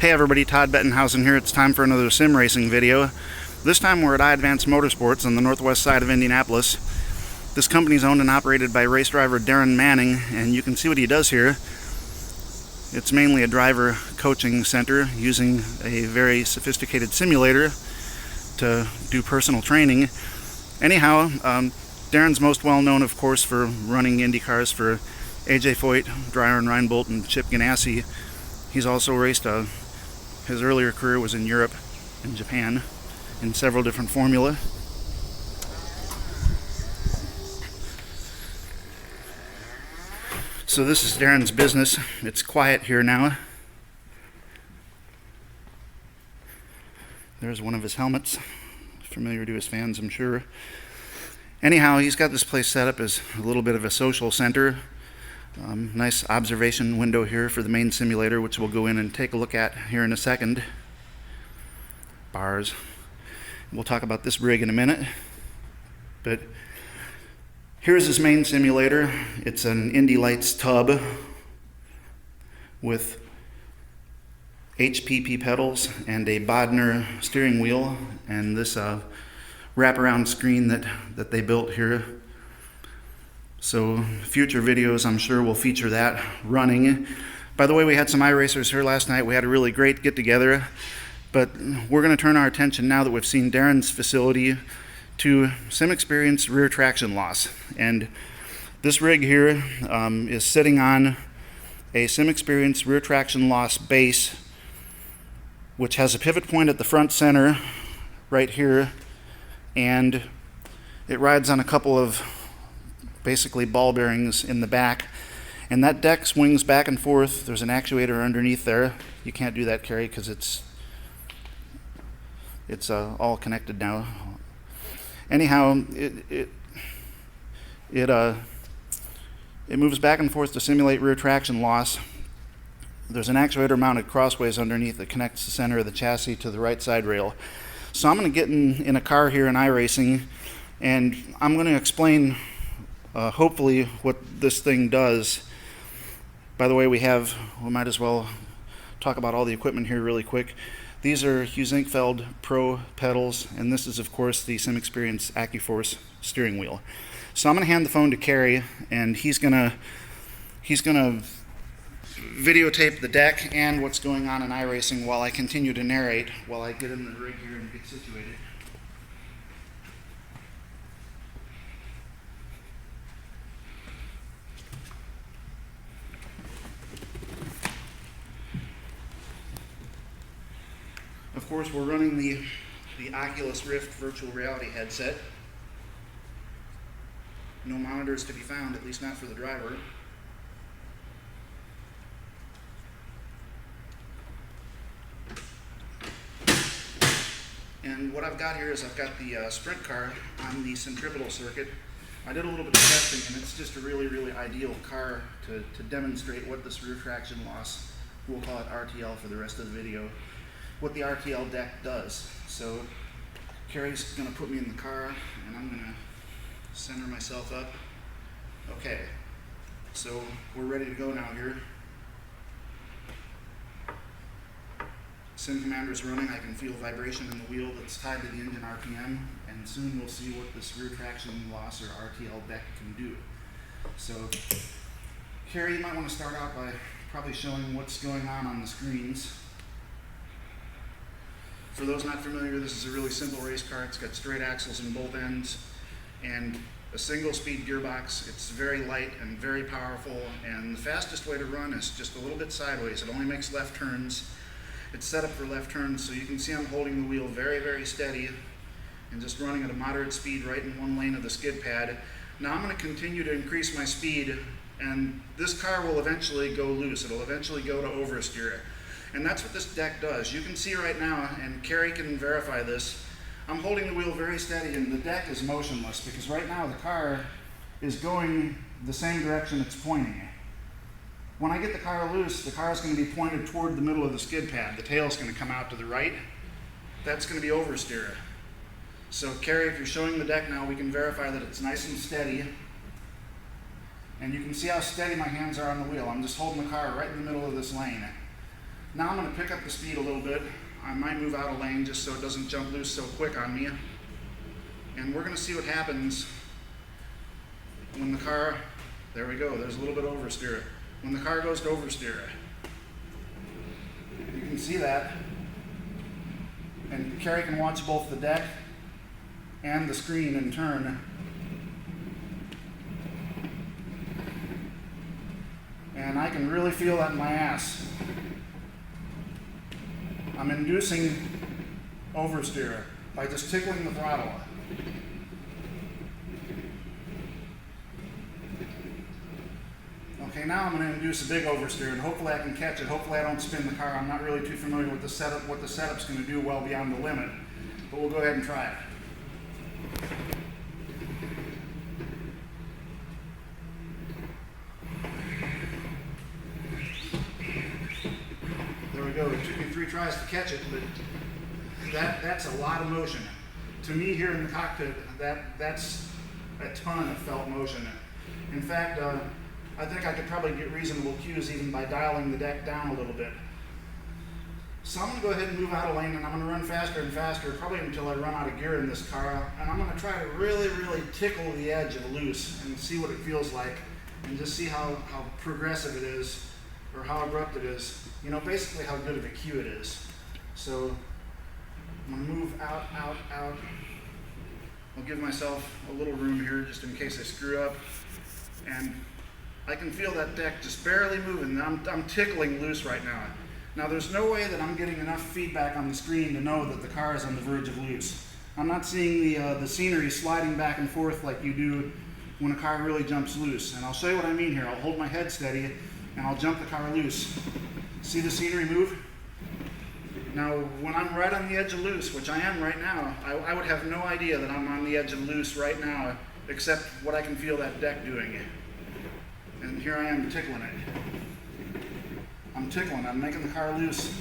Hey everybody, Todd Bettenhausen here. It's time for another sim racing video. This time we're at iAdvance Motorsports on the northwest side of Indianapolis. This company is owned and operated by race driver Darren Manning, and you can see what he does here. It's mainly a driver coaching center using a very sophisticated simulator to do personal training. Anyhow, Darren's most well known, of course, for running Indy cars for AJ Foyt, Dreyer and Reinbold, and Chip Ganassi. He's also raced his earlier career was in Europe and Japan in several different formula. So this is Darren's business. It's quiet here now. There's one of his helmets. Familiar to his fans, I'm sure. Anyhow, he's got this place set up as a little bit of a social center. Nice observation window here for the main simulator, which we'll go in and take a look at here in a second. Bars. We'll talk about this rig in a minute. But here's his main simulator. It's an Indy Lights tub with HPP pedals and a Bodner steering wheel, and this wraparound screen that they built here. So future videos, I'm sure, will feature that running. By the way, we had some iRacers here last night. We had a really great get-together. But we're going to turn our attention, now that we've seen Darren's facility, to SimXperience rear traction loss. And this rig here is sitting on a SimXperience rear traction loss base, which has a pivot point at the front center right here, and it rides on a couple of basically ball bearings in the back, and that deck swings back and forth. There's an actuator underneath there. You can't do that, Carrie, because it's all connected now. Anyhow, it moves back and forth to simulate rear traction loss. There's an actuator mounted crossways underneath that connects the center of the chassis to the right side rail. So I'm going to get in a car here in iRacing, and I'm going to explain hopefully what this thing does. By the way, we might as well talk about all the equipment here really quick. These are Hugh Zinkfeld Pro pedals, and this is, of course, the SimXperience AccuForce steering wheel. So I'm going to hand the phone to Kerry, and he's going to videotape the deck and what's going on in iRacing while I continue to narrate while I get in the rig here and get situated. Of course, we're running the Oculus Rift virtual reality headset. No monitors to be found, at least not for the driver. And what I've got here is I've got the sprint car on the centripetal circuit. I did a little bit of testing, and it's just a really, really ideal car to demonstrate what this rear traction loss, we'll call it RTL for the rest of the video, what the RTL deck does. So Carrie's going to put me in the car, and I'm going to center myself up. Okay, so we're ready to go now here. Sim Commander's running. I can feel vibration in the wheel that's tied to the engine RPM, and soon we'll see what this rear traction loss or RTL deck can do. So Carrie, you might want to start out by probably showing what's going on the screens. For those not familiar, this is a really simple race car. It's got straight axles in both ends and a single speed gearbox. It's very light and very powerful, and the fastest way to run is just a little bit sideways. It only makes left turns. It's set up for left turns, so you can see I'm holding the wheel very, very steady and just running at a moderate speed right in one lane of the skid pad. Now I'm going to continue to increase my speed, and this car will eventually go loose. It'll eventually go to oversteer. And that's what this deck does. You can see right now, and Carrie can verify this, I'm holding the wheel very steady and the deck is motionless, because right now the car is going the same direction it's pointing. When I get the car loose, the car is going to be pointed toward the middle of the skid pad. The tail's going to come out to the right. That's going to be oversteer. So Carrie, if you're showing the deck now, we can verify that it's nice and steady. And you can see how steady my hands are on the wheel. I'm just holding the car right in the middle of this lane. Now I'm going to pick up the speed a little bit. I might move out of lane just so it doesn't jump loose so quick on me. And we're going to see what happens when the car, there we go, there's a little bit of oversteer. When the car goes to oversteer, you can see that. And Carrie can watch both the deck and the screen in turn. And I can really feel that in my ass. I'm inducing oversteer by just tickling the throttle. Okay, now I'm going to induce a big oversteer, and hopefully I can catch it. Hopefully I don't spin the car. I'm not really too familiar with the setup, what the setup's going to do well beyond the limit, but we'll go ahead and try it. There we go. It took me 3 tries to catch it, but that's a lot of motion. To me here in the cockpit, that's a ton of felt motion. In fact, I think I could probably get reasonable cues even by dialing the deck down a little bit. So I'm going to go ahead and move out of lane, and I'm going to run faster and faster, probably until I run out of gear in this car. And I'm going to try to really, really tickle the edge of loose and see what it feels like, and just see how progressive it is, or how abrupt it is. You know, basically how good of a cue it is. So I'm going to move out, out, out. I'll give myself a little room here just in case I screw up. And I can feel that deck just barely moving. I'm tickling loose right now. Now there's no way that I'm getting enough feedback on the screen to know that the car is on the verge of loose. I'm not seeing the scenery sliding back and forth like you do when a car really jumps loose. And I'll show you what I mean here. I'll hold my head steady and I'll jump the car loose. See the scenery move? Now when I'm right on the edge of loose, which I am right now, I would have no idea that I'm on the edge of loose right now, except what I can feel that deck doing. And here I am tickling it. I'm tickling, I'm making the car loose.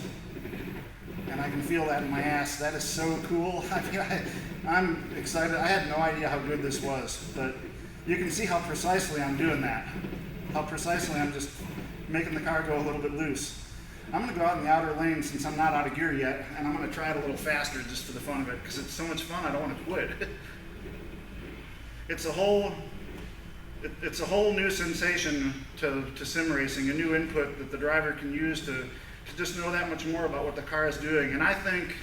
And I can feel that in my ass. That is so cool. I mean, I'm excited. I had no idea how good this was, but you can see how precisely I'm doing that. How precisely I'm just making the car go a little bit loose. I'm going to go out in the outer lane since I'm not out of gear yet, and I'm going to try it a little faster just for the fun of it, because it's so much fun I don't want to quit. It's a whole new sensation to sim racing, a new input that the driver can use to just know that much more about what the car is doing. And I think,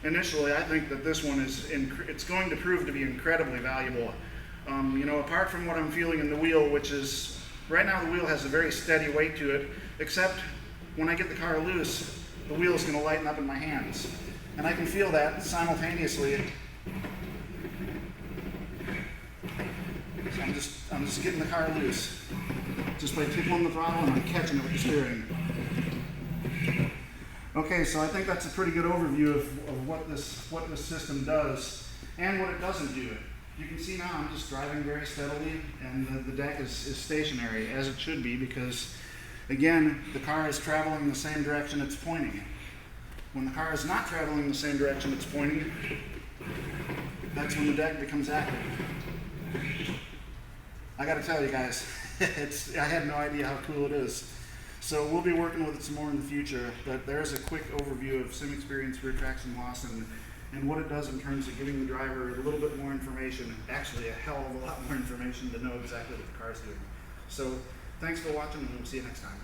initially, that this one it's going to prove to be incredibly valuable. You know, apart from what I'm feeling in the wheel, which is, right now the wheel has a very steady weight to it, except when I get the car loose, the wheel is going to lighten up in my hands. And I can feel that simultaneously. So I'm just getting the car loose, just by tickling the throttle and I'm catching it with the steering. Okay, so I think that's a pretty good overview of what this system does and what it doesn't do. You can see now I'm just driving very steadily, and the deck is stationary, as it should be, because again, the car is traveling in the same direction it's pointing. When the car is not traveling in the same direction it's pointing, that's when the deck becomes active. I gotta tell you guys, I had no idea how cool it is. So we'll be working with it some more in the future, but there's a quick overview of SimXperience rear traction loss and what it does in terms of giving the driver a little bit more information, actually a hell of a lot more information to know exactly what the car is doing. So thanks for watching, and we'll see you next time.